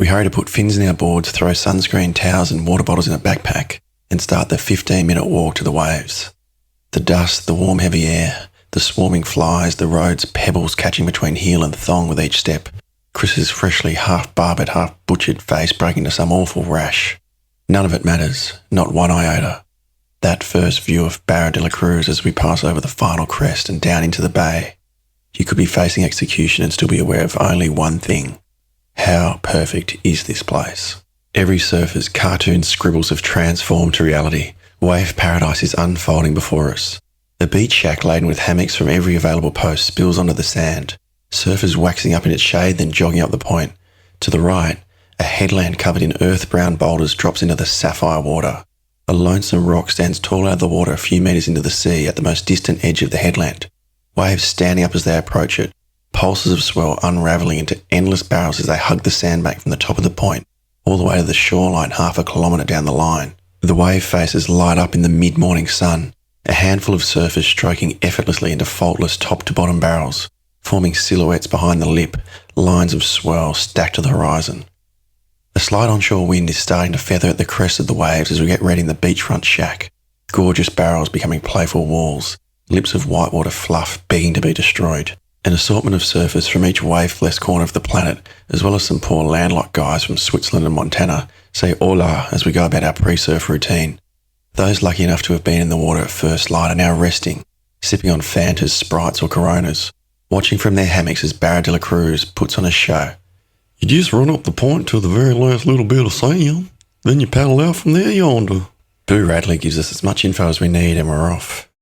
We hurry to put fins in our boards, throw sunscreen, towels and water bottles in a backpack, and start the 15-minute walk to the waves. The dust, the warm heavy air, the swarming flies, the road's pebbles catching between heel and thong with each step, Chris's freshly half-barbered, half-butchered face breaking into some awful rash. None of it matters, not one iota. That first view of Barra de la Cruz as we pass over the final crest and down into the bay. You could be facing execution and still be aware of only one thing. How perfect is this place? Every surfer's cartoon scribbles have transformed to reality. Wave paradise is unfolding before us. The beach shack laden with hammocks from every available post spills onto the sand. Surfers waxing up in its shade, then jogging up the point. To the right, a headland covered in earth-brown boulders drops into the sapphire water. A lonesome rock stands tall out of the water a few metres into the sea at the most distant edge of the headland. Waves standing up as they approach it, pulses of swell unravelling into endless barrels as they hug the sandbank from the top of the point, all the way to the shoreline half a kilometre down the line. The wave faces light up in the mid-morning sun, a handful of surfers stroking effortlessly into faultless top-to-bottom barrels, forming silhouettes behind the lip, lines of swell stacked to the horizon. A slight onshore wind is starting to feather at the crest of the waves as we get ready in the beachfront shack, gorgeous barrels becoming playful walls, lips of whitewater fluff begging to be destroyed. An assortment of surfers from each wave-blessed corner of the planet, as well as some poor landlocked guys from Switzerland and Montana, say hola as we go about our pre-surf routine. Those lucky enough to have been in the water at first light are now resting, sipping on Fantas, Sprites or Coronas, watching from their hammocks as Barra de la Cruz puts on a show. You just run up the point to the very last little bit of sand, then you paddle out from there yonder. Boo Radley gives us as much info as we need and we're off.